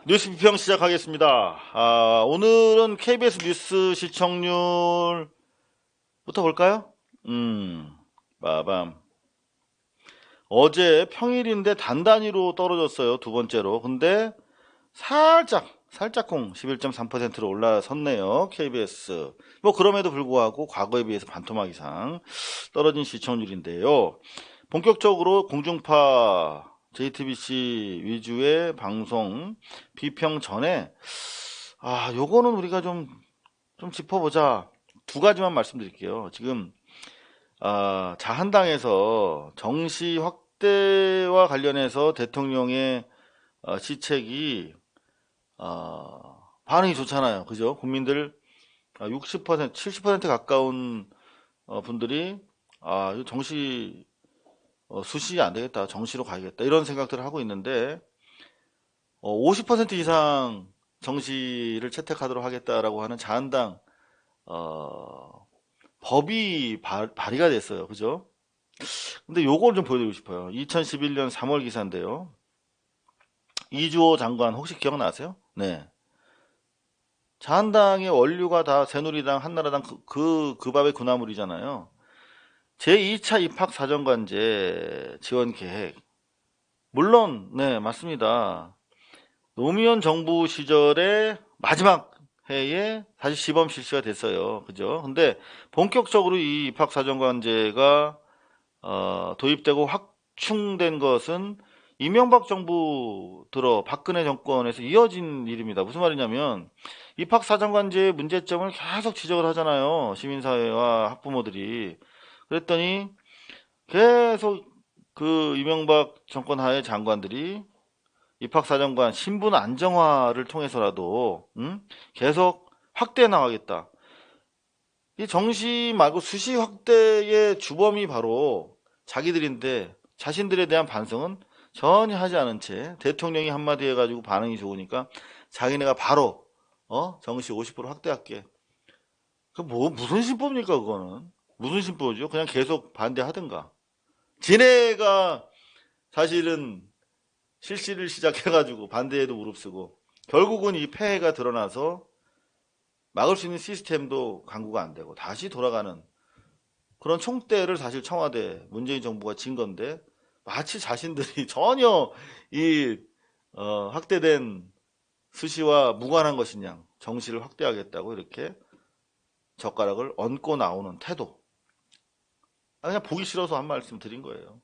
뉴스 비평 시작하겠습니다. 오늘은 KBS 뉴스 시청률부터 볼까요? 빠밤. 어제 평일인데 단단히로 떨어졌어요. 두 번째로. 근데 살짝콩 11.3%로 올라섰네요. KBS. 뭐 그럼에도 불구하고 과거에 비해서 반토막 이상 떨어진 시청률인데요. 본격적으로 공중파 JTBC 위주의 방송 비평 전에 요거는 우리가 좀 짚어보자. 두 가지만 말씀드릴게요. 지금 자한당에서 정시 확대와 관련해서 대통령의 시책이 반응이 좋잖아요. 그죠? 국민들 60%, 70% 가까운 분들이 이거 정시 수시 안 되겠다. 정시로 가야겠다. 이런 생각들을 하고 있는데 50% 이상 정시를 채택하도록 하겠다라고 하는 자한당 법이 발의가 됐어요. 그죠? 근데 요걸 좀 보여드리고 싶어요. 2011년 3월 기사인데요. 이주호 장관 혹시 기억나세요? 네. 자한당의 원류가 다 새누리당, 한나라당 그 밥의 군화물이잖아요. 제2차 입학사정관제 지원 계획. 물론, 네, 맞습니다. 노무현 정부 시절에 마지막 해에 다시 시범 실시가 됐어요. 그죠? 근데 본격적으로 이 입학사정관제가 도입되고 확충된 것은 이명박 정부 들어 박근혜 정권에서 이어진 일입니다. 무슨 말이냐면 입학사정관제의 문제점을 계속 지적을 하잖아요. 시민사회와 학부모들이. 그랬더니 계속 그 이명박 정권 하에 장관들이 입학사정관 신분 안정화를 통해서라도 계속 확대해 나가겠다. 이 정시 말고 수시 확대의 주범이 바로 자기들인데 자신들에 대한 반성은 전혀 하지 않은 채 대통령이 한마디 해가지고 반응이 좋으니까 자기네가 바로 정시 50% 확대할게. 그 무슨 신법입니까 그거는? 무슨 신법이죠? 그냥 계속 반대하든가. 지네가 사실은 실시를 시작해가지고 반대에도 무릅쓰고 결국은 이 폐해가 드러나서 막을 수 있는 시스템도 강구가 안 되고 다시 돌아가는 그런 총대를 사실 청와대 문재인 정부가 진 건데 마치 자신들이 전혀 이 확대된 수시와 무관한 것이냐 정시를 확대하겠다고 이렇게 젓가락을 얹고 나오는 태도. 그냥 보기 싫어서 한 말씀 드린 거예요.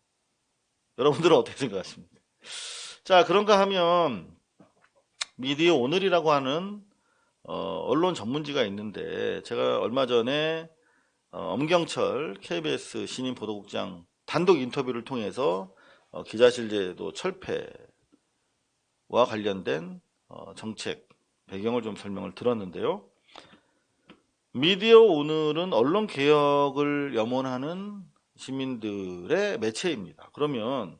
여러분들은 어떻게 생각하십니까? 자, 그런가 하면 미디어 오늘이라고 하는 언론 전문지가 있는데 제가 얼마 전에 엄경철 KBS 신임 보도국장 단독 인터뷰를 통해서 기자실제도 철폐와 관련된 정책 배경을 좀 설명을 들었는데요. 미디어 오늘은 언론 개혁을 염원하는 시민들의 매체입니다. 그러면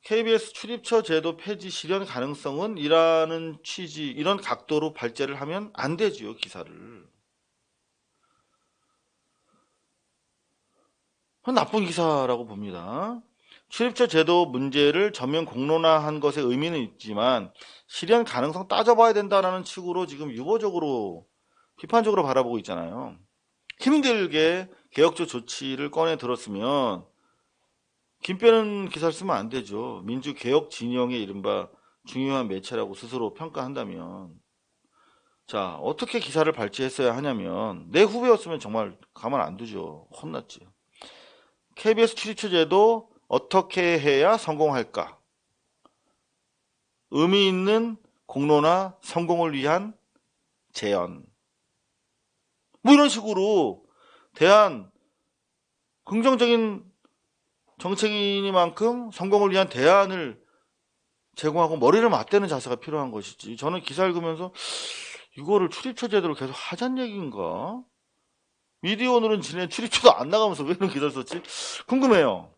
KBS 출입처 제도 폐지 실현 가능성은 이라는 취지, 이런 각도로 발제를 하면 안 되지요, 기사를. 그건 나쁜 기사라고 봅니다. 출입처 제도 문제를 전면 공론화한 것에 의미는 있지만 실현 가능성 따져봐야 된다는 측으로 지금 유보적으로 비판적으로 바라보고 있잖아요. 힘들게 개혁적 조치를 꺼내 들었으면 김 빼는 기사를 쓰면 안 되죠. 민주개혁 진영의 이른바 중요한 매체라고 스스로 평가한다면 자, 어떻게 기사를 발제했어야 하냐면 내 후배였으면 정말 가만 안 두죠. 혼났지. KBS 출입처 제도 어떻게 해야 성공할까? 의미 있는 공론화 성공을 위한 재현. 뭐 이런 식으로 대한 긍정적인 정책이니만큼 성공을 위한 대안을 제공하고 머리를 맞대는 자세가 필요한 것이지. 저는 기사 읽으면서 이거를 출입처 제도를 계속 하자는 얘기인가? 미디어 오늘은 지네 출입처도 안 나가면서 왜 이런 기사를 썼지? 궁금해요.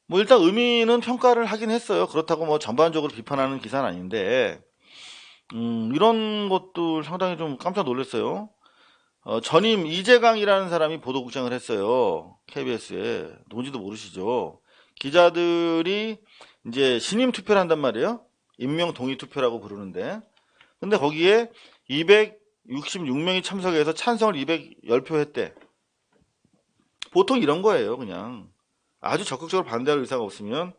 뭐 일단 의미는 평가를 하긴 했어요. 그렇다고 뭐 전반적으로 비판하는 기사는 아닌데 이런 것도 상당히 좀 깜짝 놀랐어요. 전임 이재강이라는 사람이 보도국장을 했어요. KBS에. 누군지도 모르시죠? 기자들이 이제 신임 투표를 한단 말이에요. 임명 동의 투표라고 부르는데. 근데 거기에 266명이 참석해서 찬성을 210표 했대. 보통 이런 거예요, 그냥. 아주 적극적으로 반대할 의사가 없으면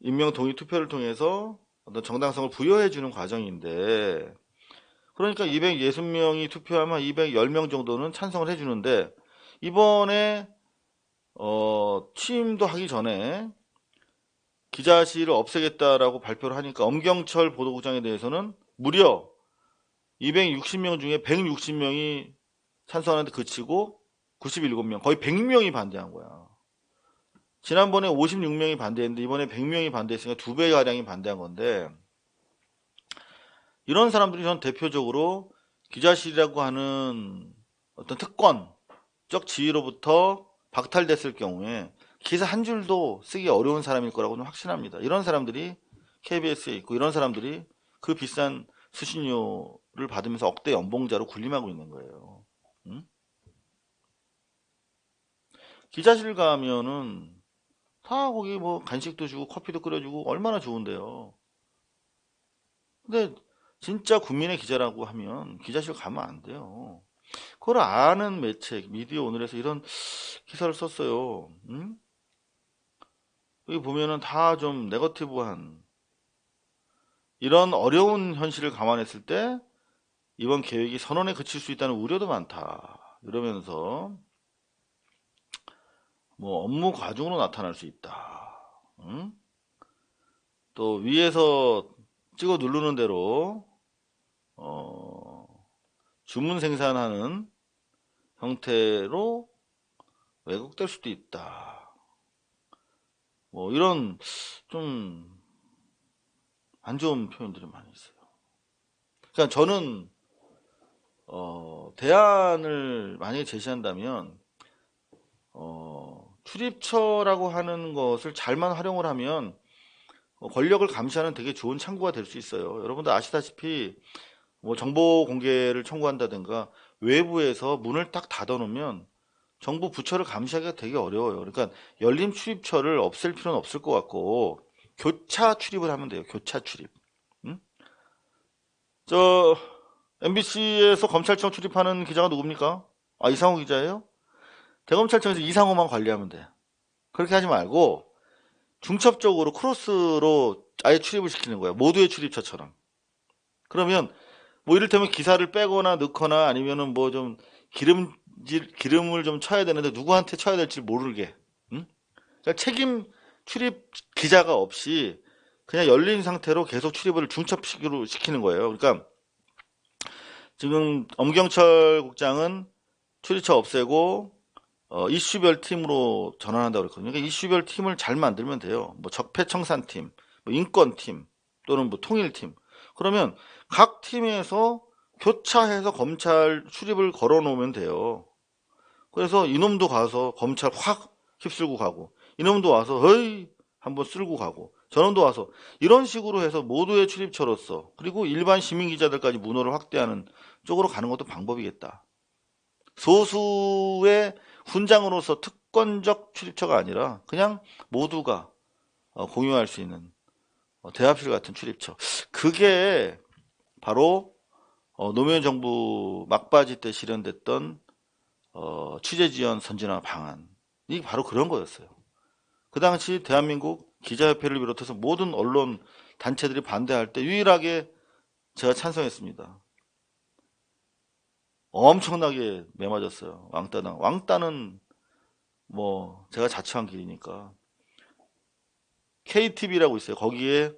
임명 동의 투표를 통해서 어떤 정당성을 부여해주는 과정인데, 그러니까 260명이 투표하면 210명 정도는 찬성을 해주는데, 이번에 취임도 하기 전에 기자실을 없애겠다라고 발표를 하니까 엄경철 보도국장에 대해서는 무려 260명 중에 160명이 찬성하는데 그치고 97명, 거의 100명이 반대한 거야. 지난번에 56명이 반대했는데 이번에 100명이 반대했으니까 2배가량이 반대한 건데, 이런 사람들이 전 대표적으로 기자실이라고 하는 어떤 특권적 지위로부터 박탈됐을 경우에 기사 한 줄도 쓰기 어려운 사람일 거라고 는 확신합니다. 이런 사람들이 KBS에 있고, 이런 사람들이 그 비싼 수신료를 받으면서 억대 연봉자로 군림하고 있는 거예요. 응? 기자실 가면은 다 거기 뭐 간식도 주고 커피도 끓여주고 얼마나 좋은데요. 근데 진짜 국민의 기자라고 하면 기자실 가면 안 돼요. 그걸 아는 매체, 미디어 오늘에서 이런 기사를 썼어요. 응? 여기 보면은 다 좀 네거티브한, 이런 어려운 현실을 감안했을 때 이번 계획이 선언에 그칠 수 있다는 우려도 많다. 이러면서 뭐 업무 과중으로 나타날 수 있다. 응? 또 위에서 찍어 누르는 대로 주문 생산하는 형태로 왜곡될 수도 있다. 뭐 이런 좀 안 좋은 표현들이 많이 있어요. 그러니까 저는 대안을 만약에 제시한다면 출입처라고 하는 것을 잘만 활용을 하면 권력을 감시하는 되게 좋은 창구가 될 수 있어요. 여러분들 아시다시피 뭐 정보 공개를 청구한다든가 외부에서 문을 딱 닫아놓으면 정부 부처를 감시하기가 되게 어려워요. 그러니까 열린 출입처를 없앨 필요는 없을 것 같고 교차 출입을 하면 돼요. 교차 출입. 응? 저 MBC에서 검찰청 출입하는 기자가 누굽니까? 아, 이상호 기자예요? 대검찰청에서 이상호만 관리하면 돼. 그렇게 하지 말고 중첩적으로 크로스로 아예 출입을 시키는 거예요. 모두의 출입처처럼. 그러면 뭐 이를테면 기사를 빼거나 넣거나 아니면은 뭐 좀 기름을 좀 쳐야 되는데 누구한테 쳐야 될지 모르게. 응? 그러니까 책임 출입 기자가 없이 그냥 열린 상태로 계속 출입을 중첩식으로 시키는 거예요. 그러니까 지금 엄경철 국장은 출입처 없애고 이슈별 팀으로 전환한다고 그랬거든요. 그러니까 이슈별 팀을 잘 만들면 돼요. 뭐 적폐청산팀, 뭐 인권팀 또는 뭐 통일팀. 그러면 각 팀에서 교차해서 검찰 출입을 걸어 놓으면 돼요. 그래서 이놈도 가서 검찰 확 휩쓸고 가고, 이놈도 와서 허이 한번 쓸고 가고, 저놈도 와서 이런 식으로 해서 모두의 출입처로서, 그리고 일반 시민 기자들까지 문호를 확대하는 쪽으로 가는 것도 방법이겠다. 소수의 훈장으로서 특권적 출입처가 아니라 그냥 모두가 공유할 수 있는 대합실 같은 출입처. 그게 바로 노무현 정부 막바지 때 실현됐던 취재지원 선진화 방안이 바로 그런 거였어요. 그 당시 대한민국 기자협회를 비롯해서 모든 언론 단체들이 반대할 때 유일하게 제가 찬성했습니다. 엄청나게 매맞았어요. 왕따당. 왕따는 뭐 제가 자처한 길이니까. KTV라고 있어요. 거기에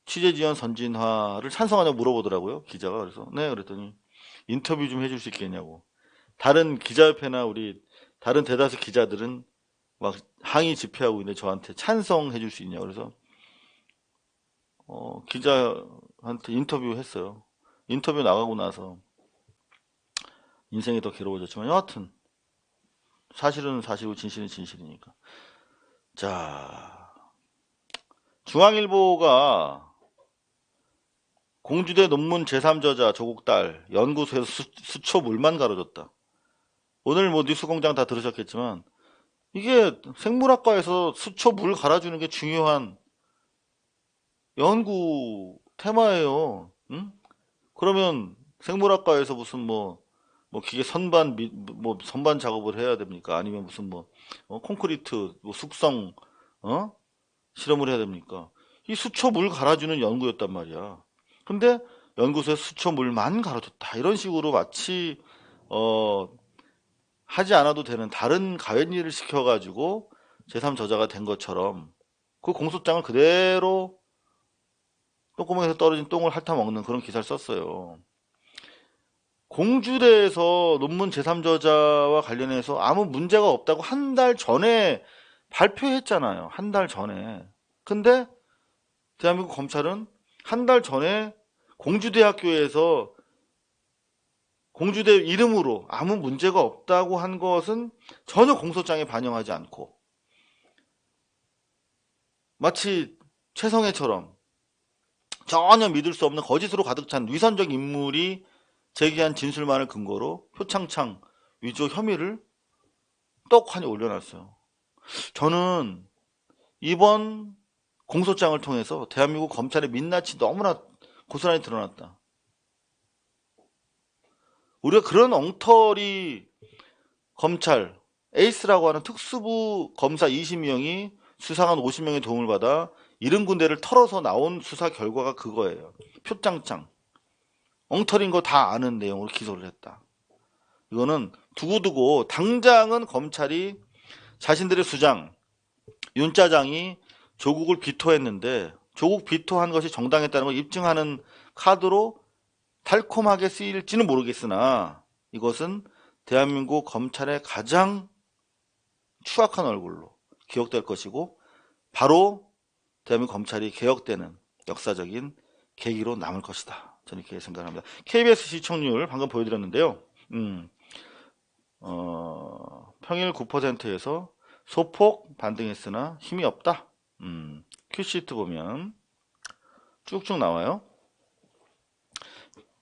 취재지원 선진화를 찬성하냐고 물어보더라고요. 기자가. 그래서 네 그랬더니 인터뷰 좀 해줄 수 있겠냐고. 다른 기자협회나 우리 다른 대다수 기자들은 막 항의 집회하고 있는데 저한테 찬성해 줄 수 있냐고. 그래서 기자한테 인터뷰 했어요. 인터뷰 나가고 나서 인생이 더 괴로워졌지만 여하튼 사실은 사실이고 진실은 진실이니까. 자, 중앙일보가 공주대 논문 제3저자 조국 딸 연구소에서 수초 물만 가려줬다. 오늘 뭐 뉴스공장 다 들으셨겠지만 이게 생물학과에서 수초 물 갈아주는 게 중요한 연구 테마예요. 응? 그러면 생물학과에서 무슨 뭐 기계 선반 뭐 선반 작업을 해야 됩니까? 아니면 무슨 뭐 콘크리트 뭐 숙성 어? 실험을 해야 됩니까? 이 수초 물 갈아주는 연구였단 말이야. 근데 연구소에 수초 물만 갈아줬다. 이런 식으로 마치 어 하지 않아도 되는 다른 가연 일을 시켜가지고 제3 저자가 된 것처럼 그 공소장을 그대로 똥구멍에서 떨어진 똥을 핥아먹는 그런 기사를 썼어요. 공주대에서 논문 제3저자와 관련해서 아무 문제가 없다고 한 달 전에 발표했잖아요. 한 달 전에. 근데 대한민국 검찰은 한 달 전에 공주대학교에서 공주대 이름으로 아무 문제가 없다고 한 것은 전혀 공소장에 반영하지 않고 마치 최성애처럼 전혀 믿을 수 없는 거짓으로 가득 찬 위선적 인물이 제기한 진술만을 근거로 표창장 위조 혐의를 떡하니 올려놨어요. 저는 이번 공소장을 통해서 대한민국 검찰의 민낯이 너무나 고스란히 드러났다. 우리가 그런 엉터리 검찰 에이스라고 하는 특수부 검사 20명이 수상한 50명의 도움을 받아 70군데를 털어서 나온 수사 결과가 그거예요. 표창장 엉터리인 거 다 아는 내용으로 기소를 했다. 이거는 두고두고 당장은 검찰이 자신들의 수장 윤짜장이 조국을 비토했는데 조국 비토한 것이 정당했다는 걸 입증하는 카드로 달콤하게 쓰일지는 모르겠으나 이것은 대한민국 검찰의 가장 추악한 얼굴로 기억될 것이고 바로 대한민국 검찰이 개혁되는 역사적인 계기로 남을 것이다. 저는 이렇게 생각합니다. KBS 시청률 방금 보여드렸는데요. 평일 9%에서 소폭 반등했으나 힘이 없다. 큐시트 보면 쭉쭉 나와요.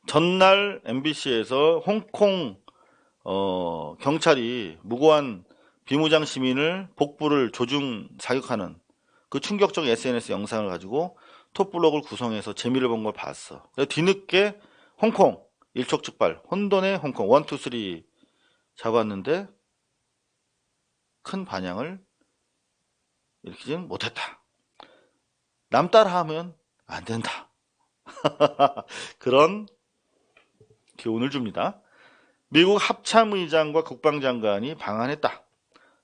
전날 MBC에서 홍콩 경찰이 무고한 비무장 시민을 복부를 조중 사격하는 그 충격적 SNS 영상을 가지고 톱블록을 구성해서 재미를 본 걸 봤어. 뒤늦게 홍콩 일촉즉발 혼돈의 홍콩 1, 2, 3 잡았는데 큰 반향을 일으키진 못했다. 남 따라하면 안 된다. 그런 교훈을 줍니다. 미국 합참의장과 국방장관이 방한했다.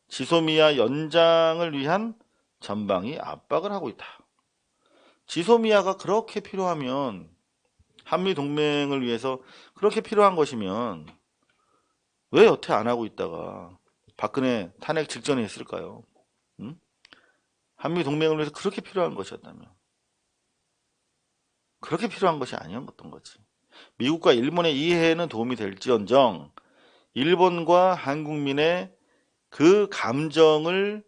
지소미아 연장을 위한 전방위 압박을 하고 있다. 지소미아가 그렇게 필요하면 한미 동맹을 위해서 그렇게 필요한 것이면 왜 여태 안 하고 있다가 박근혜 탄핵 직전에 했을까요? 응? 한미 동맹을 위해서 그렇게 필요한 것이었다면 그렇게 필요한 것이 아니었던 거지. 미국과 일본의 이해에는 도움이 될지언정 일본과 한국민의 그 감정을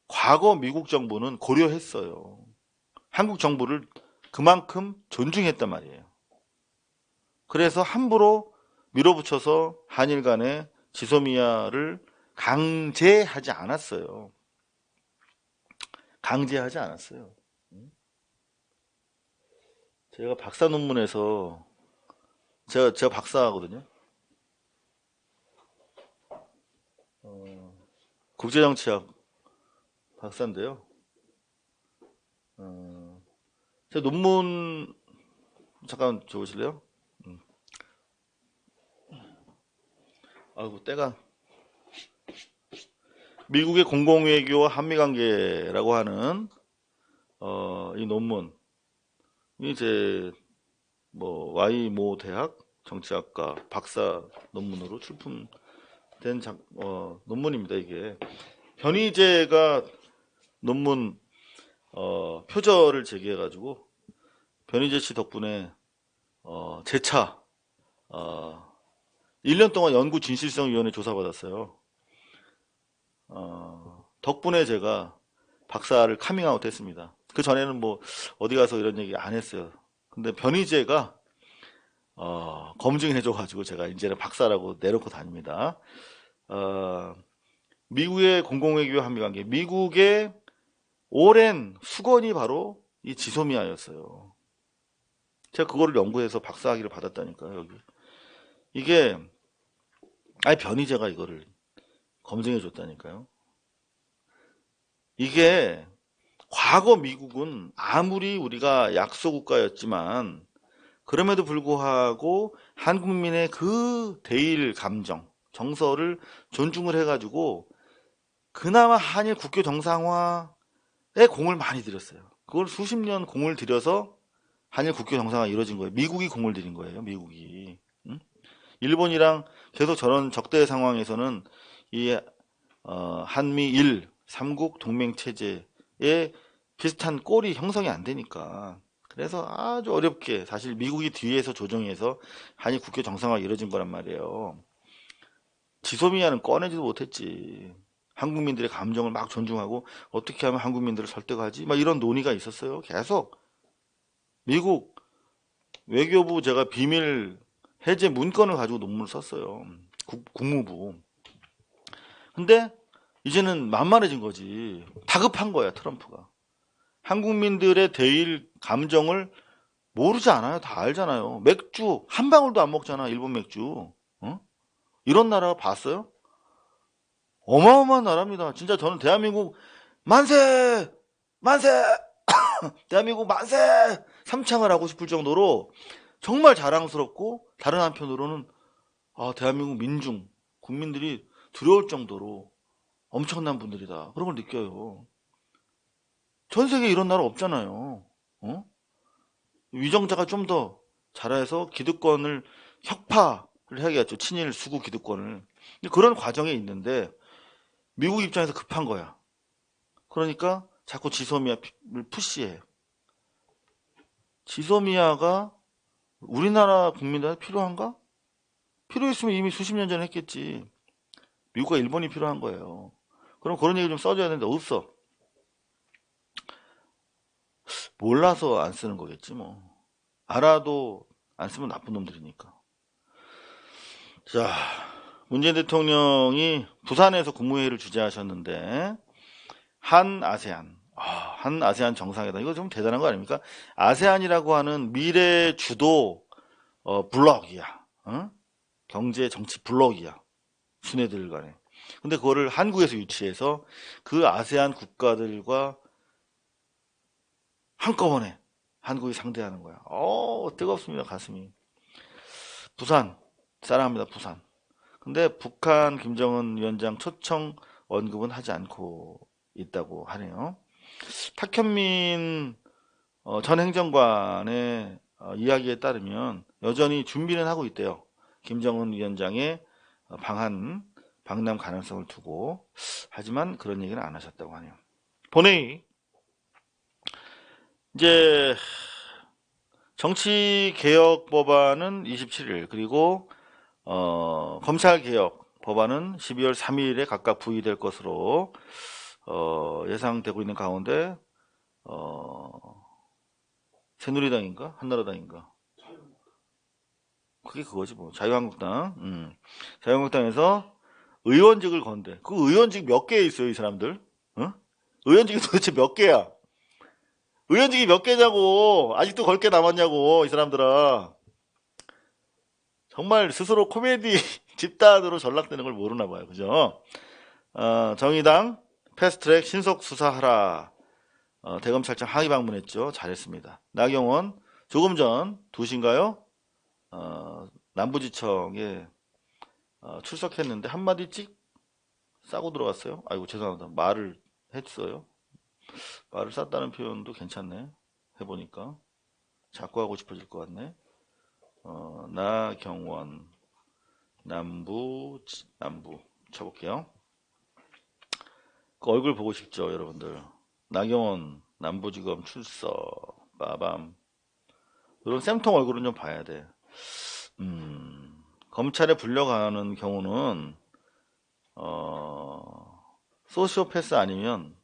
과거 미국 정부는 고려했어요. 한국 정부를 그만큼 존중했단 말이에요. 그래서 함부로 밀어붙여서 한일 간의 지소미아를 강제하지 않았어요. 강제하지 않았어요. 제가 박사 논문에서 제가 박사거든요. 국제정치학 박사인데요. 제 논문 잠깐 줘보실래요? 아이고 때가 미국의 공공외교와 한미관계라고 하는 이 논문 이제 뭐 와이모 대학 정치학과 박사 논문으로 출품된 논문입니다. 이게 변희재가 논문 표절을 제기해가지고 변희재 씨 덕분에 재차 1년 동안 연구 진실성위원회 조사받았어요. 덕분에 제가 박사를 카밍아웃 했습니다. 그 전에는 뭐 어디 가서 이런 얘기 안 했어요. 근데 변희재가 검증을 해줘가지고 제가 이제는 박사라고 내놓고 다닙니다. 미국의 공공외교 한미관계, 미국의 오랜 수건이 바로 이 지소미아였어요. 제가 그거를 연구해서 박사학위를 받았다니까요, 여기. 이게, 아니, 변희재가 이거를 검증해 줬다니까요. 이게, 과거 미국은 아무리 우리가 약소국가였지만, 그럼에도 불구하고 한국민의 그 대일 감정, 정서를 존중을 해가지고, 그나마 한일 국교 정상화에 공을 많이 들였어요. 그걸 수십 년 공을 들여서 한일 국교 정상화 이루어진 거예요. 미국이 공을 들인 거예요. 미국이. 응? 일본이랑 계속 저런 적대 상황에서는 이 한미일 삼국 동맹 체제에 비슷한 꼴이 형성이 안 되니까 그래서 아주 어렵게 사실 미국이 뒤에서 조정해서 한일 국교 정상화 이루어진 거란 말이에요. 지소미아는 꺼내지도 못했지. 한국민들의 감정을 막 존중하고 어떻게 하면 한국민들을 설득하지? 막 이런 논의가 있었어요. 계속 미국 외교부 제가 비밀 해제 문건을 가지고 논문을 썼어요. 국무부. 근데 이제는 만만해진 거지. 다급한 거야, 트럼프가. 한국민들의 대일 감정을 모르지 않아요. 다 알잖아요. 맥주 한 방울도 안 먹잖아. 일본 맥주. 어? 이런 나라 봤어요? 어마어마한 나라입니다. 진짜 저는 대한민국 만세! 만세! 대한민국 만세! 삼창을 하고 싶을 정도로 정말 자랑스럽고 다른 한편으로는 대한민국 민중, 국민들이 두려울 정도로 엄청난 분들이다. 그런 걸 느껴요. 전 세계에 이런 나라 없잖아요. 어? 위정자가 좀 더 잘해서 기득권을 혁파를 해야겠죠. 친일 수구 기득권을. 그런 과정에 있는데 미국 입장에서 급한 거야. 그러니까 자꾸 지소미아를 푸시해. 지소미아가 우리나라 국민들한테 필요한가? 필요했으면 이미 수십 년 전에 했겠지. 미국과 일본이 필요한 거예요. 그럼 그런 얘기 좀 써줘야 되는데 없어. 몰라서 안 쓰는 거겠지 뭐. 알아도 안 쓰면 나쁜 놈들이니까. 자, 문재인 대통령이 부산에서 국무회의를 주재하셨는데 한 아세안 정상회담 이거 좀 대단한 거 아닙니까? 아세안이라고 하는 미래 주도 블록이야. 어? 경제 정치 블록이야. 순회들 간에. 근데 그거를 한국에서 유치해서 그 아세안 국가들과 한꺼번에 한국이 상대하는 거야. 뜨겁습니다, 가슴이. 부산, 사랑합니다, 부산. 근데 북한 김정은 위원장 초청 언급은 하지 않고 있다고 하네요. 탁현민 전 행정관의 이야기에 따르면 여전히 준비는 하고 있대요. 김정은 위원장의 방남 가능성을 두고. 하지만 그런 얘기는 안 하셨다고 하네요. 본회의 이제 정치개혁 법안은 27일 그리고 검찰개혁 법안은 12월 3일에 각각 부의될 것으로 예상되고 있는 가운데 새누리당인가 한나라당인가 그게 그거지 뭐 자유한국당 자유한국당에서 의원직을 건대. 그 의원직 몇 개 있어요 이 사람들? 어? 의원직이 도대체 몇 개야? 의원직이 몇 개냐고 아직도 걸 게 남았냐고 이 사람들아. 정말 스스로 코미디 집단으로 전락되는 걸 모르나 봐요. 그죠? 정의당 패스트트랙 신속 수사하라. 대검찰청 항의 방문했죠. 잘했습니다. 나경원 조금 전 2시인가요? 남부지청에 출석했는데 한마디 찍 싸고 들어갔어요. 아이고 죄송합니다. 말을 했어요. 말을 쌌다는 표현도 괜찮네. 해보니까 자꾸 하고 싶어질 것 같네. 나경원 남부 쳐볼게요. 그 얼굴 보고 싶죠 여러분들. 나경원 남부지검 출석 빠밤. 이런 쌤통 얼굴은 좀 봐야 돼. 검찰에 불려가는 경우는 소시오패스 아니면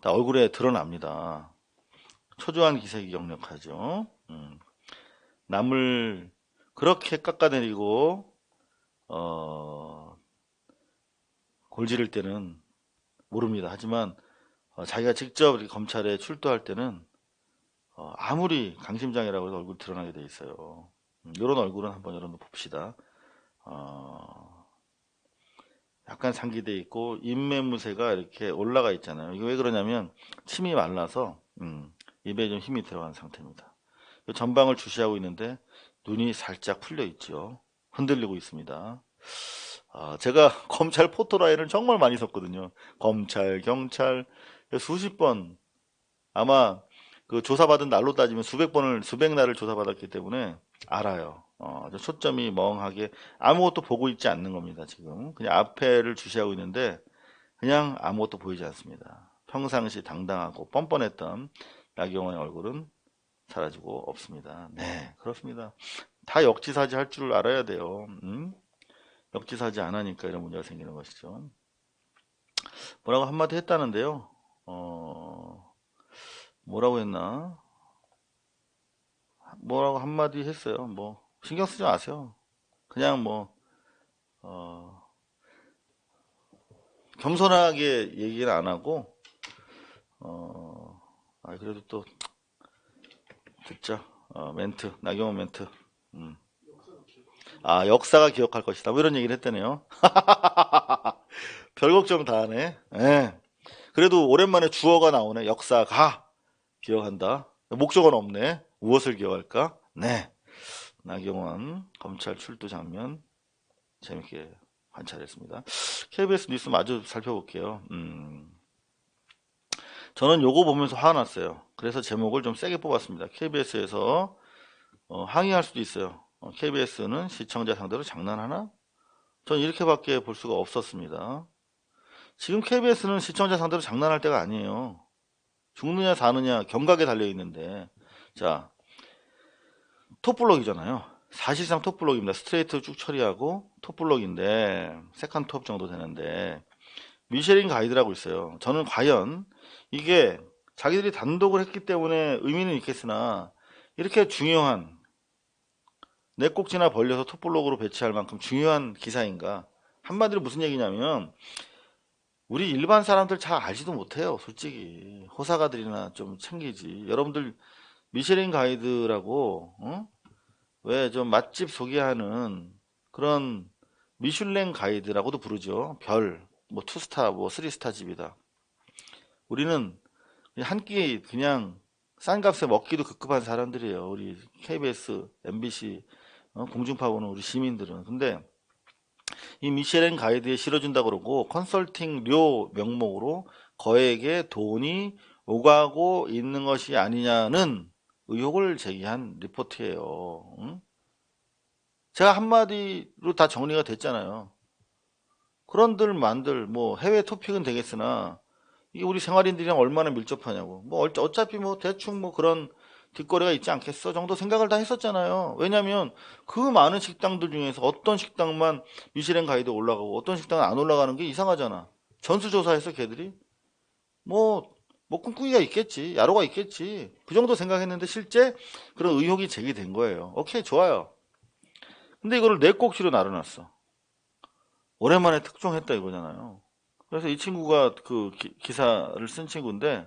다 얼굴에 드러납니다. 초조한 기색이 역력하죠. 남을 그렇게 깎아내리고 골 지를 때는 모릅니다. 하지만 자기가 직접 검찰에 출두할 때는 아무리 강심장이라고 해서 얼굴 드러나게 돼 있어요. 이런 얼굴은 한번 여러분 봅시다. 어, 약간 상기돼 있고 입매무새가 이렇게 올라가 있잖아요. 이게 왜 그러냐면 침이 말라서 입에 좀 힘이 들어간 상태입니다. 전방을 주시하고 있는데 눈이 살짝 풀려 있죠. 흔들리고 있습니다. 제가 검찰 포토라인을 정말 많이 썼거든요. 검찰, 경찰 수십 번 아마 그 조사받은 날로 따지면 수백 날을 조사받았기 때문에 알아요. 초점이 멍하게 아무것도 보고 있지 않는 겁니다. 지금 그냥 앞에를 주시하고 있는데 그냥 아무것도 보이지 않습니다. 평상시 당당하고 뻔뻔했던 나경원의 얼굴은 사라지고 없습니다. 네, 그렇습니다. 다 역지사지 할 줄 알아야 돼요. 역지사지 안 하니까 이런 문제가 생기는 것이죠. 뭐라고 한마디 했다는데요. 뭐라고 했나? 뭐라고 한마디 했어요. 뭐 신경 쓰지 마세요. 그냥 뭐 겸손하게 얘기를 안 하고 그래도 또 듣자. 멘트 나경원 멘트. 역사가 기억할 것이다. 뭐 이런 얘기를 했다네요. 별 걱정 다 하네. 예. 그래도 오랜만에 주어가 나오네. 역사가 기억한다. 목적어는 없네. 무엇을 기억할까? 네. 나경원 검찰 출두 장면 재밌게 관찰했습니다. KBS 뉴스 마저 살펴볼게요. 저는 요거 보면서 화가 났어요. 그래서 제목을 좀 세게 뽑았습니다. KBS에서 항의할 수도 있어요. KBS는 시청자 상대로 장난하나? 전 이렇게밖에 볼 수가 없었습니다. 지금 KBS는 시청자 상대로 장난할 때가 아니에요. 죽느냐 사느냐 경각에 달려있는데 자 톱블록이잖아요. 사실상 톱블록입니다. 스트레이트 쭉 처리하고 톱블록인데 세컨 톱 정도 되는데 미쉐린 가이드라고 있어요. 저는 과연 이게 자기들이 단독을 했기 때문에 의미는 있겠으나 이렇게 중요한 내 꼭지나 벌려서 톱블록으로 배치할 만큼 중요한 기사인가? 한마디로 무슨 얘기냐면 우리 일반 사람들 잘 알지도 못해요. 솔직히 호사가들이나 좀 챙기지. 여러분들 미쉐린 가이드라고 왜 좀 맛집 소개하는 그런 미슐랭 가이드라고도 부르죠. 별, 뭐 투스타, 뭐 쓰리스타 집이다. 우리는 한 끼 그냥 싼 값에 먹기도 급급한 사람들이에요. 우리 KBS, MBC 공중파 보는 우리 시민들은. 근데 이 미쉐린 가이드에 실어준다 그러고 컨설팅료 명목으로 거액의 돈이 오가고 있는 것이 아니냐는 의혹을 제기한 리포트예요. 제가 한마디로 다 정리가 됐잖아요. 그런들 만들 뭐 해외 토픽은 되겠으나 이게 우리 생활인들이랑 얼마나 밀접하냐고. 뭐 어차피 뭐 대충 뭐 그런 뒷거래가 있지 않겠어 정도 생각을 다 했었잖아요. 왜냐면 그 많은 식당들 중에서 어떤 식당만 미슐랭 가이드 올라가고 어떤 식당은 안 올라가는 게 이상하잖아. 전수조사해서 걔들이 뭐 꿍꿍이가 있겠지, 야로가 있겠지. 그 정도 생각했는데 실제 그런 의혹이 제기된 거예요. 오케이, 좋아요. 근데 이거를 내 꼭지로 나눠놨어. 오랜만에 특종했다 이거잖아요. 그래서 이 친구가 그 기사를 쓴 친구인데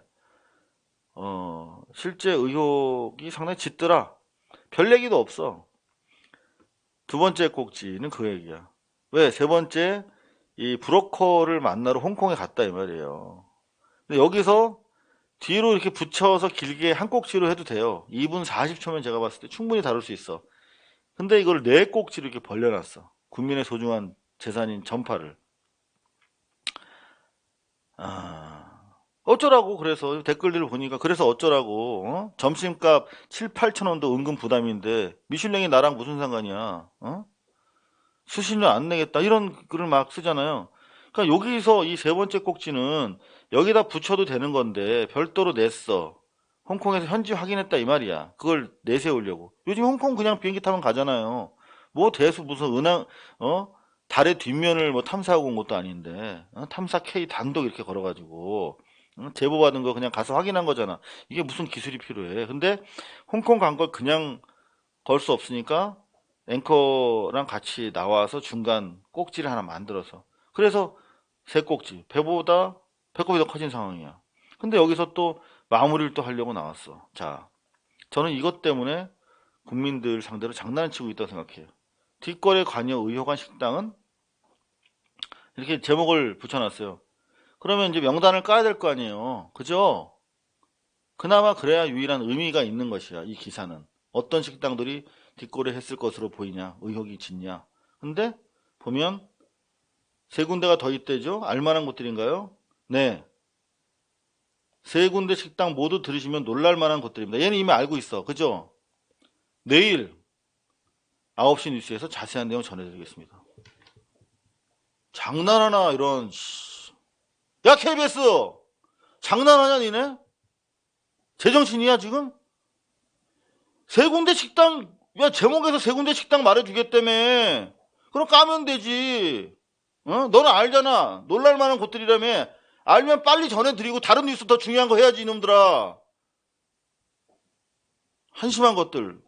실제 의혹이 상당히 짙더라. 별 얘기도 없어. 두 번째 꼭지는 그 얘기야. 왜? 세 번째 이 브로커를 만나러 홍콩에 갔다 이 말이에요. 근데 여기서 뒤로 이렇게 붙여서 길게 한 꼭지로 해도 돼요. 2분 40초면 제가 봤을 때 충분히 다룰 수 있어. 근데 이걸 네 꼭지로 이렇게 벌려놨어. 국민의 소중한 재산인 전파를. 어쩌라고 그래서 댓글들을 보니까 그래서 어쩌라고 점심값 7, 8천 원도 은근 부담인데 미슐랭이 나랑 무슨 상관이야 수십 년 안 내겠다 이런 글을 막 쓰잖아요. 그러니까 여기서 이 세 번째 꼭지는 여기다 붙여도 되는 건데 별도로 냈어. 홍콩에서 현지 확인했다 이 말이야. 그걸 내세우려고. 요즘 홍콩 그냥 비행기 타면 가잖아요. 뭐 대수 무슨 달의 뒷면을 뭐 탐사하고 온 것도 아닌데 탐사 K 단독 이렇게 걸어가지고 제보 받은 거 그냥 가서 확인한 거잖아. 이게 무슨 기술이 필요해. 근데 홍콩 간 걸 그냥 걸 수 없으니까 앵커랑 같이 나와서 중간 꼭지를 하나 만들어서 그래서 세 꼭지 배보다 배꼽이 더 커진 상황이야. 근데 여기서 또 마무리를 또 하려고 나왔어. 자, 저는 이것 때문에 국민들 상대로 장난치고 있다고 생각해요. 뒷거래 관여 의혹한 식당은 이렇게 제목을 붙여놨어요. 그러면 이제 명단을 까야 될 거 아니에요. 그죠? 그나마 그래야 유일한 의미가 있는 것이야. 이 기사는. 어떤 식당들이 뒷거래 했을 것으로 보이냐, 의혹이 짙냐. 근데 보면 세 군데가 더 있대죠. 알만한 곳들인가요? 네. 세 군데 식당 모두 들으시면 놀랄만한 곳들입니다. 얘는 이미 알고 있어. 그죠? 내일 9시 뉴스에서 자세한 내용 전해드리겠습니다. 장난하나 이런. 야, KBS 장난하냐 니네? 제정신이야 지금? 세 군데 식당, 야, 제목에서 세 군데 식당 말해주겠다며. 그럼 까면 되지. 어? 너는 알잖아. 놀랄만한 곳들이라며. 알면 빨리 전해드리고 다른 뉴스 더 중요한 거 해야지 이놈들아. 한심한 것들.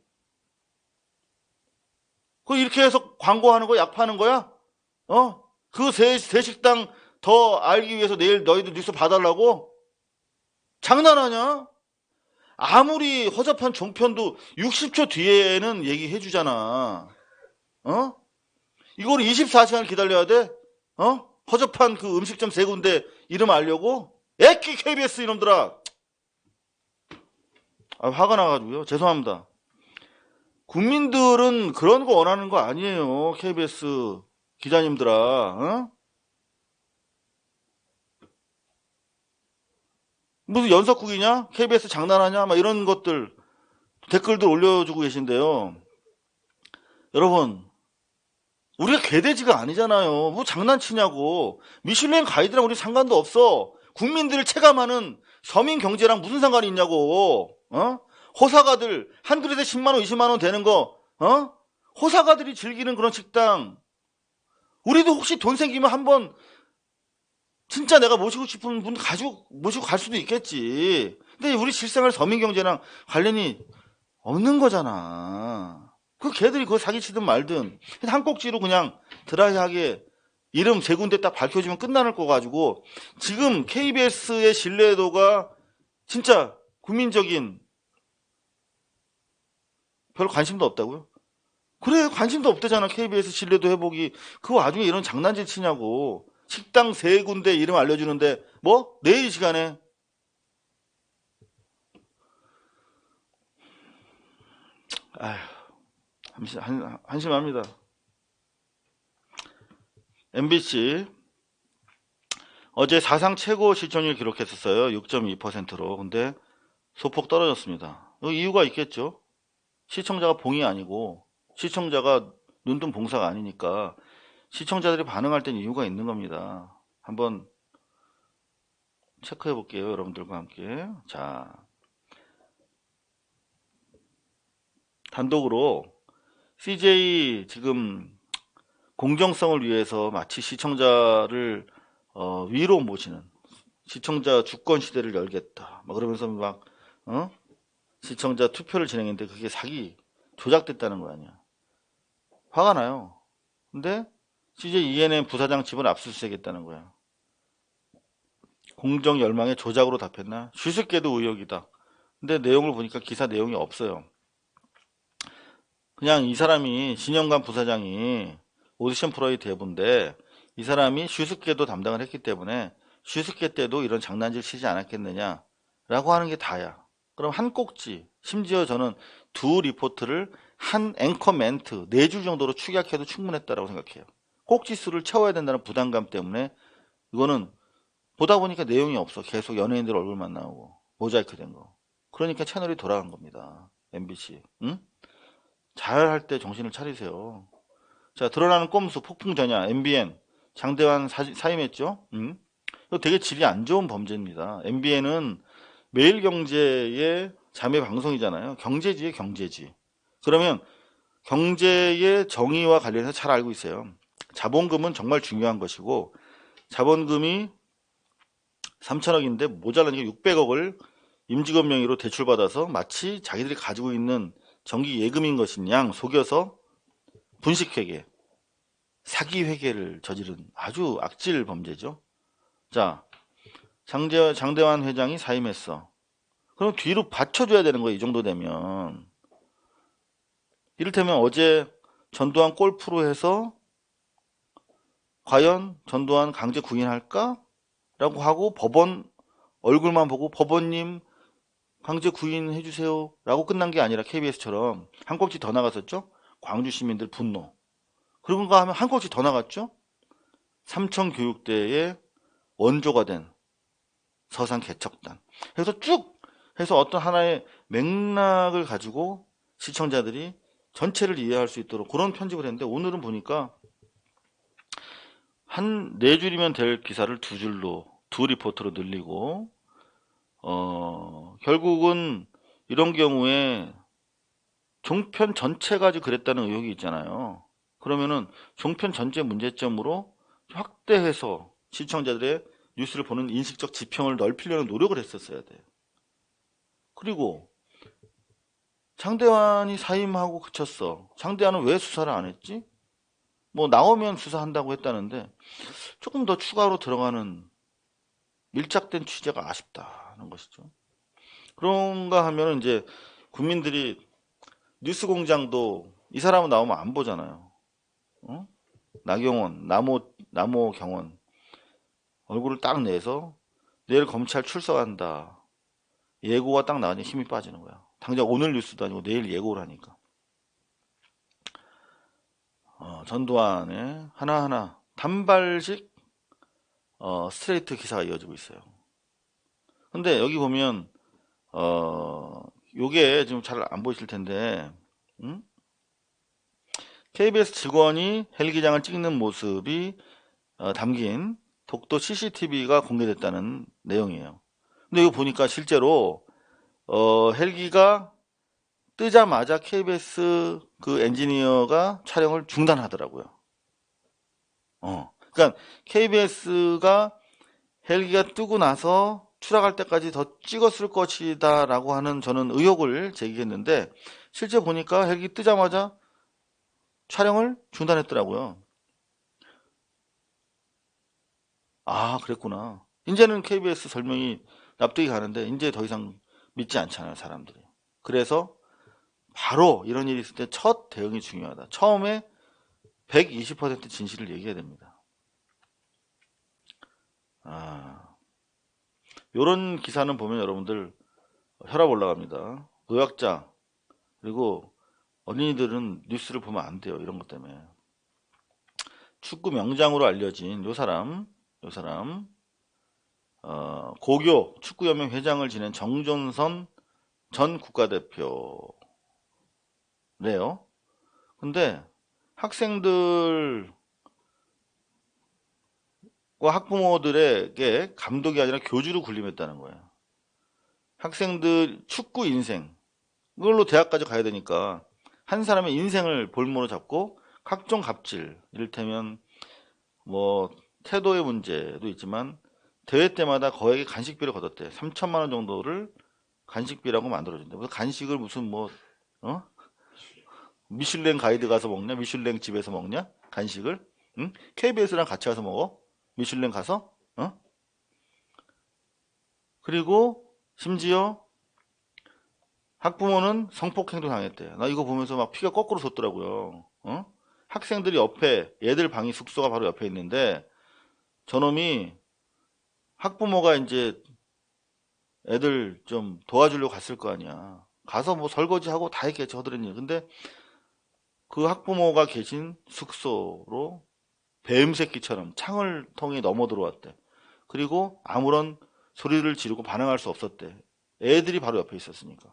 그 이렇게 해서 광고하는 거, 약 파는 거야? 어? 그 세 식당 더 알기 위해서 내일 너희들 뉴스 봐달라고? 장난하냐? 아무리 허접한 종편도 60초 뒤에는 얘기해 주잖아. 어? 이걸 24시간 기다려야 돼? 어? 허접한 그 음식점 세 군데 이름 알려고? 애끼 KBS 이놈들아. 화가 나가지고요. 죄송합니다. 국민들은 그런 거 원하는 거 아니에요. KBS 기자님들아. 어? 무슨 연석국이냐? KBS 장난하냐? 막 이런 것들 댓글들 올려주고 계신데요. 여러분, 우리가 개돼지가 아니잖아요. 뭐 장난치냐고. 미슐랭 가이드랑 우리 상관도 없어. 국민들을 체감하는 서민 경제랑 무슨 상관이 있냐고. 어? 호사가들 한 그릇에 10만원 20만원 되는 거 어? 호사가들이 즐기는 그런 식당. 우리도 혹시 돈 생기면 한번 진짜 내가 모시고 싶은 분 가지고 모시고 갈 수도 있겠지. 근데 우리 실생활 서민 경제랑 관련이 없는 거잖아. 그 걔들이 그거 사기치든 말든 한 꼭지로 그냥 드라이하게 이름 세 군데 딱 밝혀주면 끝나는 거 가지고 지금 KBS의 신뢰도가 진짜 국민적인 별 관심도 없다고요? 그래, 관심도 없대잖아. KBS 신뢰도 회복이. 그 와중에 이런 장난질 치냐고. 식당 세 군데 이름 알려주는데 뭐? 내일 시간에. 아휴, 한심합니다. MBC 어제 사상 최고 시청률 기록했었어요. 6.2%로. 근데 소폭 떨어졌습니다. 이유가 있겠죠. 시청자가 봉이 아니고 시청자가 눈뜬 봉사가 아니니까 시청자들이 반응할 땐 이유가 있는 겁니다. 한번 체크해 볼게요. 여러분들과 함께. 자, 단독으로 CJ 지금 공정성을 위해서 마치 시청자를 위로 모시는 시청자 주권 시대를 열겠다. 막 그러면서 막 시청자 투표를 진행했는데 그게 사기 조작됐다는 거 아니야. 화가 나요. 근데 CJ ENM 부사장 집을 압수수색했다는 거야. 공정 열망에 조작으로 답했나? 슈스케도 의혹이다. 근데 내용을 보니까 기사 내용이 없어요. 그냥 이 사람이 신영관 부사장이 오디션 프로의 대부인데 이 사람이 슈스케도 담당을 했기 때문에 슈스케 때도 이런 장난질 치지 않았겠느냐 라고 하는 게 다야. 그럼 한 꼭지, 심지어 저는 두 리포트를 한 앵커 멘트 4줄 정도로 축약해도 충분했다고 생각해요. 꼭지 수를 채워야 된다는 부담감 때문에 이거는 보다 보니까 내용이 없어. 계속 연예인들 얼굴만 나오고 모자이크 된 거. 그러니까 채널이 돌아간 겁니다. MBC. 응? 잘할 때 정신을 차리세요. 자, 드러나는 꼼수 폭풍 전야 MBN 장대환 사임했죠. 응? 이거 되게 질이 안 좋은 범죄입니다. MBN은 매일경제의 자매 방송이잖아요. 경제지의 경제지. 그러면 경제의 정의와 관련해서 잘 알고 있어요. 자본금은 정말 중요한 것이고 자본금이 3천억인데 모자라니까 600억을 임직원 명의로 대출받아서 마치 자기들이 가지고 있는 정기 예금인 것인 양 속여서 분식회계, 사기회계를 저지른 아주 악질 범죄죠. 자, 장대환 회장이 사임했어. 그럼 뒤로 받쳐줘야 되는 거예요. 이 정도 되면. 이를테면 어제 전두환 골프로 해서 과연 전두환 강제 구인할까? 라고 하고 법원 얼굴만 보고 법원님 강제 구인해 주세요 라고 끝난 게 아니라 KBS처럼 한 꼭지 더 나갔었죠. 광주 시민들 분노. 그런가 하면 한 꼭지 더 나갔죠. 삼천교육대의 원조가 된 서산 개척단. 그래서 쭉 해서 어떤 하나의 맥락을 가지고 시청자들이 전체를 이해할 수 있도록 그런 편집을 했는데, 오늘은 보니까 한 4줄이면 될 기사를 2줄로, 2리포터로 늘리고, 결국은 이런 경우에 종편 전체 가지고 그랬다는 의혹이 있잖아요. 그러면은 종편 전체 문제점으로 확대해서 시청자들의 뉴스를 보는 인식적 지평을 넓히려는 노력을 했었어야 돼요. 그리고 장대환이 사임하고 그쳤어. 장대환은 왜 수사를 안 했지? 뭐 나오면 수사한다고 했다는데 조금 더 추가로 들어가는 밀착된 취재가 아쉽다는 것이죠. 그런가 하면 이제 국민들이 뉴스공장도 이 사람은 나오면 안 보잖아요. 어? 나경원, 남호 경원 얼굴을 딱 내서 내일 검찰 출석한다. 예고가 딱 나가니 힘이 빠지는 거야. 당장 오늘 뉴스도 아니고 내일 예고를 하니까. 전두환의 하나하나 단발식 스트레이트 기사가 이어지고 있어요. 근데 여기 보면 요게 지금 잘 안 보이실 텐데, KBS 직원이 헬기장을 찍는 모습이 담긴 독도 CCTV가 공개됐다는 내용이에요. 근데 이거 보니까 실제로 헬기가 뜨자마자 KBS 그 엔지니어가 촬영을 중단하더라고요. 그러니까 KBS가 헬기가 뜨고 나서 추락할 때까지 더 찍었을 것이다 라고 하는 저는 의혹을 제기했는데, 실제 보니까 헬기 뜨자마자 촬영을 중단했더라고요. 아, 그랬구나. 이제는 KBS 설명이 납득이 가는데 이제 더 이상 믿지 않잖아요, 사람들이. 그래서 바로 이런 일이 있을 때 첫 대응이 중요하다. 처음에 120% 진실을 얘기해야 됩니다. 요런 기사는 보면 여러분들 혈압 올라갑니다. 노약자 그리고 어린이들은 뉴스를 보면 안 돼요. 이런 것 때문에. 축구 명장으로 알려진 요 사람 고교 축구연맹 회장을 지낸 정종선 전 국가대표래요. 근데 학생들과 학부모들에게 감독이 아니라 교주로 군림했다는 거예요. 학생들 축구 인생 그걸로 대학까지 가야 되니까 한 사람의 인생을 볼모로 잡고 각종 갑질, 이를테면 뭐 태도의 문제도 있지만 대회 때마다 거액의 간식비를 걷었대. 3천만 원 정도를 간식비라고 만들어준대. 무슨 간식을 무슨 뭐 미슐랭 가이드 가서 먹냐? 미슐랭 집에서 먹냐? 간식을? 응? KBS랑 같이 가서 먹어? 미슐랭 가서? 그리고 심지어 학부모는 성폭행도 당했대. 나 이거 보면서 막 피가 거꾸로 솟더라고요. 학생들이 옆에, 얘들 방이 숙소가 바로 옆에 있는데 저놈이 학부모가 이제 애들 좀 도와주려고 갔을 거 아니야. 가서 뭐 설거지하고 다 했겠지, 허드렛일. 근데 그 학부모가 계신 숙소로 뱀새끼처럼 창을 통해 넘어 들어왔대. 그리고 아무런 소리를 지르고 반응할 수 없었대. 애들이 바로 옆에 있었으니까.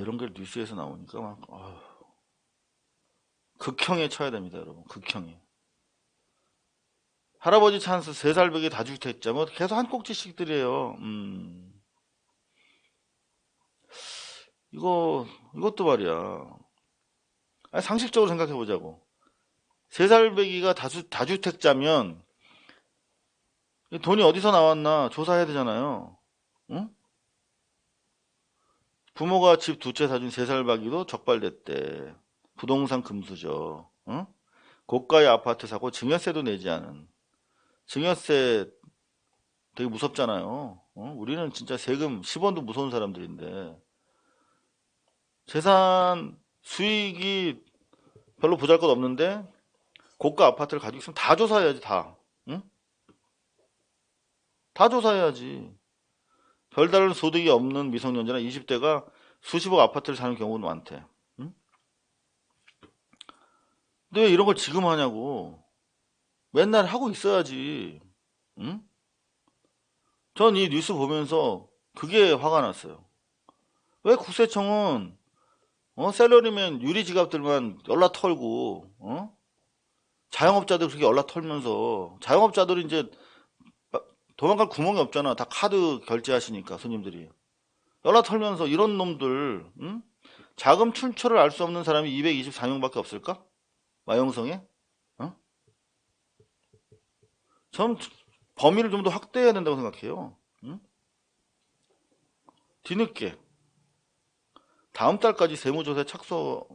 이런 게 뉴스에서 나오니까 막 극형에 쳐야 됩니다, 여러분. 극형에. 할아버지 찬스 3살배기 다주택자 뭐 계속 한 꼭지씩들이에요. 이것도 말이야. 상식적으로 생각해 보자고. 3살배기가 다주택자면 돈이 어디서 나왔나 조사해야 되잖아요. 응? 부모가 집 2채 사준 3살배기도 적발됐대. 부동산 금수저. 응? 고가의 아파트 사고 증여세도 내지 않은. 증여세 되게 무섭잖아요. 우리는 진짜 세금 10원도 무서운 사람들인데 재산 수익이 별로 보잘것없는데 고가 아파트를 가지고 있으면 다 조사해야지 다. 응? 다 조사해야지. 별다른 소득이 없는 미성년자나 20대가 수십억 아파트를 사는 경우는 많대. 응? 근데 왜 이런 걸 지금 하냐고. 맨날 하고 있어야지. 응? 전 이 뉴스 보면서 그게 화가 났어요. 왜 국세청은 셀러리맨 유리지갑들만 연락 털고 자영업자들 그렇게 연락 털면서 자영업자들은 이제 도망갈 구멍이 없잖아. 다 카드 결제하시니까 손님들이 연락 털면서 이런 놈들 응? 자금 출처를 알 수 없는 사람이 224명밖에 없을까? 마영성에? 어? 전 범위를 좀 더 확대해야 된다고 생각해요. 응? 뒤늦게 다음 달까지 세무조사에 착수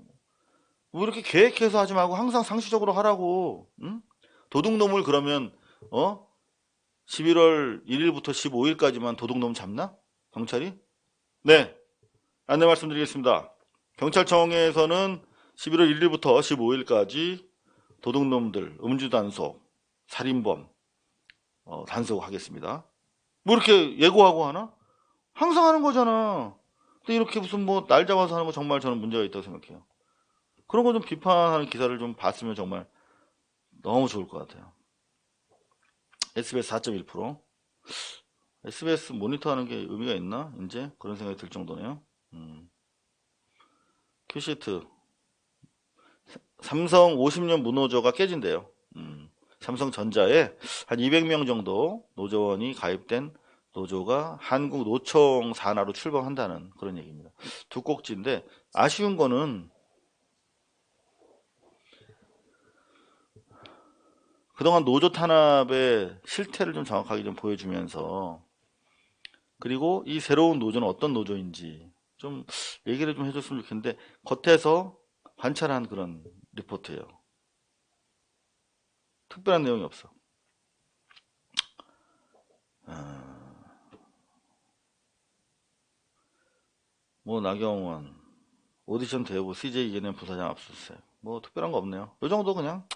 뭐 이렇게 계획해서 하지 말고 항상 상시적으로 하라고. 응? 도둑놈을 그러면 11월 1일부터 15일까지만 도둑놈 잡나? 경찰이? 네, 안내 말씀드리겠습니다. 경찰청에서는 11월 1일부터 15일까지 도둑놈들, 음주단속, 살인범 단속하겠습니다. 뭐 이렇게 예고하고 하나? 항상 하는 거잖아. 근데 이렇게 무슨 뭐 날 잡아서 하는 거 정말 저는 문제가 있다고 생각해요. 그런 거 좀 비판하는 기사를 좀 봤으면 정말 너무 좋을 것 같아요. SBS 4.1%. SBS 모니터하는 게 의미가 있나? 이제 그런 생각이 들 정도네요. 큐시트. 삼성 50년 무노조가 깨진대요. 삼성전자에 한 200명 정도 노조원이 가입된 노조가 한국 노총 산하로 출범한다는 그런 얘기입니다. 두 꼭지인데 아쉬운 거는 그동안 노조 탄압의 실태를 좀 정확하게 좀 보여주면서 그리고 이 새로운 노조는 어떤 노조인지 좀 얘기를 좀 해줬으면 좋겠는데 겉에서 관찰한 그런 리포트예요. 특별한 내용이 없어. 뭐 나경원 오디션 대후 CJ ENM 부사장 압수수색 뭐 특별한 거 없네요. 요 정도 그냥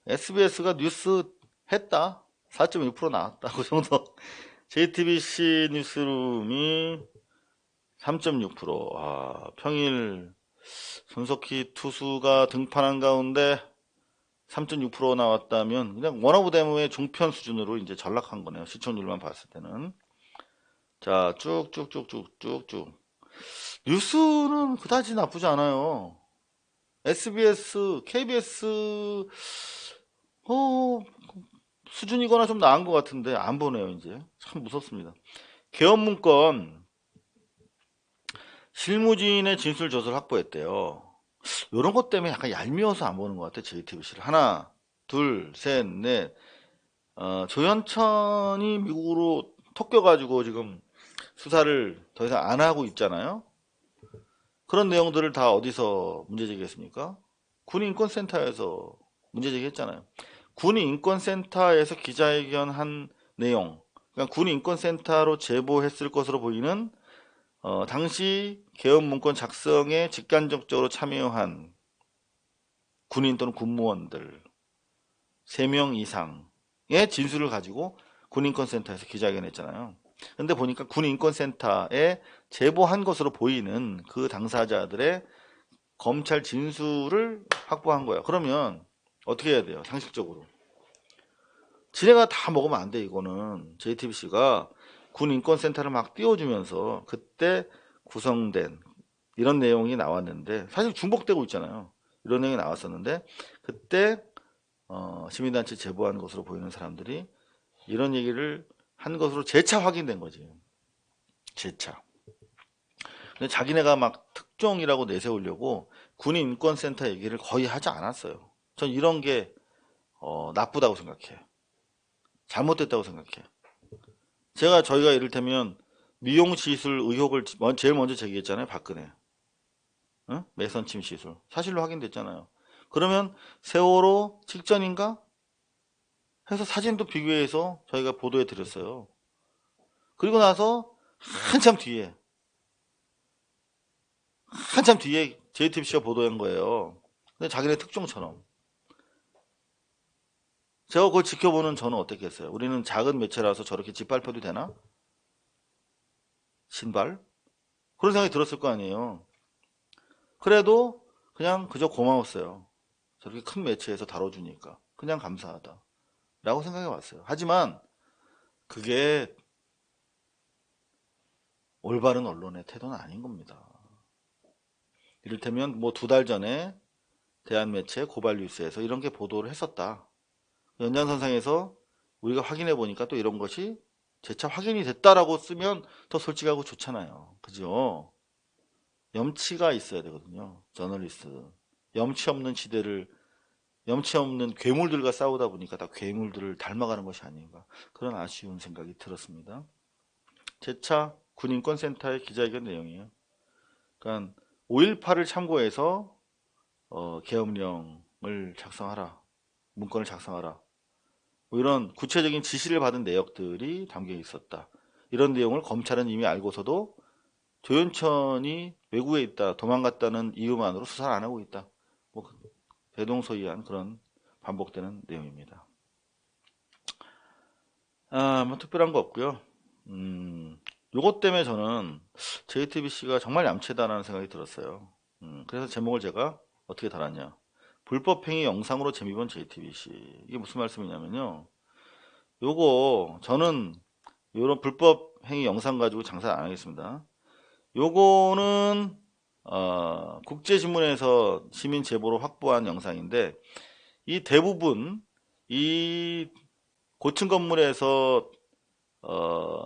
SBS가 뉴스 했다 4.1% 나왔다 그 정도. JTBC 뉴스룸이 3.6%. 평일 손석희 투수가 등판한 가운데 3.6% 나왔다면 그냥 워너브데모의 종편 수준으로 이제 전락한 거네요. 시청률만 봤을 때는. 자, 쭉쭉쭉쭉쭉쭉. 뉴스는 그다지 나쁘지 않아요. SBS, KBS 수준이거나 좀 나은 것 같은데 안 보네요. 이제 참 무섭습니다. 계엄 문건 실무진의 진술 조서를 확보했대요. 이런 것 때문에 약간 얄미워서 안 보는 것 같아. JTBC를 하나, 둘, 셋, 넷. 조현천이 미국으로 톡껴가지고 지금 수사를 더 이상 안 하고 있잖아요. 그런 내용들을 다 어디서 문제제기했습니까? 군인권센터에서 문제제기했잖아요. 군인권센터에서 기자회견한 내용, 그러니까 군인권센터로 제보했을 것으로 보이는 당시 계엄문건 작성에 직간접적으로 참여한 군인 또는 군무원들 3명 이상의 진술을 가지고 군인권센터에서 기자회견했잖아요. 근데 보니까 군인권센터에 제보한 것으로 보이는 그 당사자들의 검찰 진술을 확보한 거야. 그러면 어떻게 해야 돼요? 상식적으로. 지네가 다 먹으면 안 돼. 이거는 JTBC가 군인권센터를 막 띄워주면서 그때 구성된 이런 내용이 나왔는데 사실 중복되고 있잖아요. 이런 내용이 나왔었는데 그때 시민단체 제보한 것으로 보이는 사람들이 이런 얘기를 한 것으로 재차 확인된 거지. 재차. 근데 자기네가 막 특종이라고 내세우려고 군인권센터 얘기를 거의 하지 않았어요. 전 이런 게 나쁘다고 생각해. 잘못됐다고 생각해. 저희가 이를테면 미용시술 의혹을 제일 먼저 제기했잖아요. 박근혜. 응? 매선침 시술. 사실로 확인됐잖아요. 그러면 세월호 직전인가? 해서 사진도 비교해서 저희가 보도해 드렸어요. 그리고 나서 한참 뒤에 JTBC가 보도한 거예요. 근데 자기네 특종처럼. 제가 그걸 지켜보는 저는 어떻겠어요? 우리는 작은 매체라서 저렇게 짓밟혀도 되나? 신발? 그런 생각이 들었을 거 아니에요. 그래도 그냥 그저 고마웠어요. 저렇게 큰 매체에서 다뤄주니까. 그냥 감사하다. 라고 생각해 왔어요. 하지만 그게 올바른 언론의 태도는 아닌 겁니다. 이를테면 뭐 2달 전에 대한매체 고발뉴스에서 이런 게 보도를 했었다. 연장선상에서 우리가 확인해 보니까 또 이런 것이 재차 확인이 됐다라고 쓰면 더 솔직하고 좋잖아요. 그죠? 염치가 있어야 되거든요. 저널리스트. 염치 없는 시대를 염치 없는 괴물들과 싸우다 보니까 다 괴물들을 닮아가는 것이 아닌가. 그런 아쉬운 생각이 들었습니다. 재차 군인권센터의 기자회견 내용이에요. 그러니까 5.18을 참고해서 계엄령을 작성하라. 문건을 작성하라. 뭐 이런 구체적인 지시를 받은 내역들이 담겨 있었다. 이런 내용을 검찰은 이미 알고서도 조현천이 외국에 있다, 도망갔다는 이유만으로 수사를 안 하고 있다. 뭐 대동소이한 그런 반복되는 내용입니다. 뭐 특별한 거 없고요. 요것 때문에 저는 JTBC가 정말 얌체다라는 생각이 들었어요. 그래서 제목을 제가 어떻게 달았냐. 불법행위 영상으로 재미본 JTBC. 이게 무슨 말씀이냐면요. 요거 저는 요런 불법행위 영상 가지고 장사 안 하겠습니다. 요거는 국제신문에서 시민 제보로 확보한 영상인데 이 대부분 이 고층 건물에서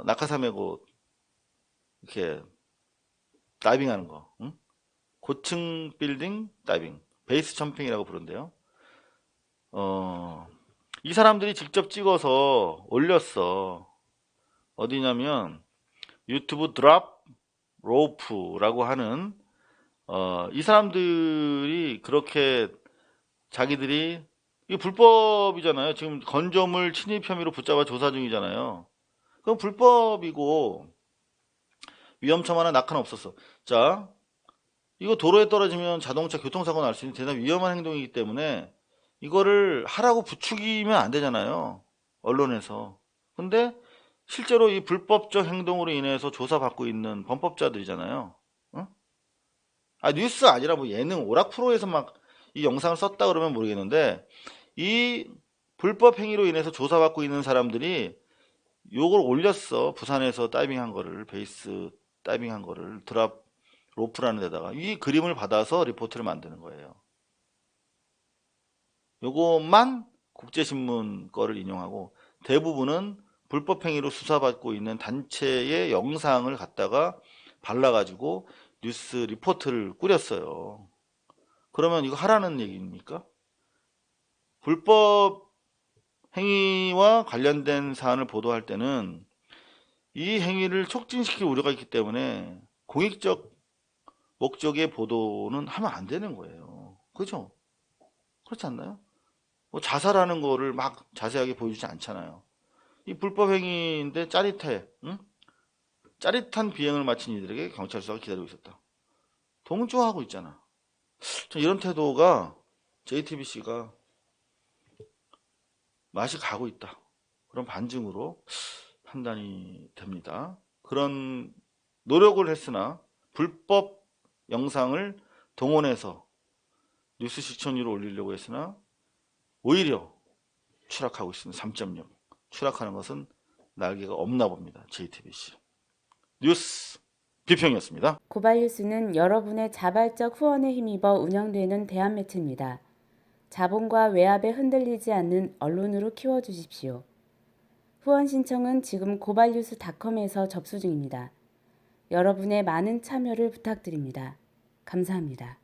낙하산 메고 이렇게 다이빙하는 거, 응? 고층 빌딩 다이빙, 베이스 점핑이라고 부른대요. 이 사람들이 직접 찍어서 올렸어. 어디냐면 유튜브 드랍 로프라고 하는 이 사람들이 그렇게 자기들이 이게 불법이잖아요. 지금 건조물 침입 혐의로 붙잡아 조사 중이잖아요. 그럼 불법이고 위험천만한 낙하는 없었어. 자, 이거 도로에 떨어지면 자동차 교통사고 날 수 있는 대단히 위험한 행동이기 때문에 이거를 하라고 부추기면 안 되잖아요. 언론에서. 근데 실제로 이 불법적 행동으로 인해서 조사받고 있는 범법자들이잖아요. 어? 뉴스 아니라 뭐 예능 오락 프로에서 막 이 영상을 썼다 그러면 모르겠는데 이 불법 행위로 인해서 조사받고 있는 사람들이 요걸 올렸어. 부산에서 다이빙한 거를 베이스 다이빙한 거를 드랍 로프라는 데다가 이 그림을 받아서 리포트를 만드는 거예요. 요것만 국제신문 거를 인용하고 대부분은 불법 행위로 수사받고 있는 단체의 영상을 갖다가 발라가지고 뉴스 리포트를 꾸렸어요. 그러면 이거 하라는 얘기입니까? 불법 행위와 관련된 사안을 보도할 때는 이 행위를 촉진시킬 우려가 있기 때문에 공익적 목적의 보도는 하면 안 되는 거예요. 그죠? 그렇지 않나요? 뭐 자살하는 거를 막 자세하게 보여주지 않잖아요. 이 불법 행위인데 짜릿해, 응? 짜릿한 비행을 마친 이들에게 경찰 수사가 기다리고 있었다. 동조하고 있잖아. 이런 태도가 JTBC가 맛이 가고 있다. 그런 반증으로 판단이 됩니다. 그런 노력을 했으나 불법 영상을 동원해서 뉴스 시청률을 올리려고 했으나 오히려 추락하고 있습니다. 3.6. 추락하는 것은 날개가 없나 봅니다. JTBC. 뉴스 비평이었습니다. 고발뉴스는 여러분의 자발적 후원에 힘입어 운영되는 대한매체입니다. 자본과 외압에 흔들리지 않는 언론으로 키워주십시오. 후원 신청은 지금 고발뉴스닷컴에서 접수 중입니다. 여러분의 많은 참여를 부탁드립니다. 감사합니다.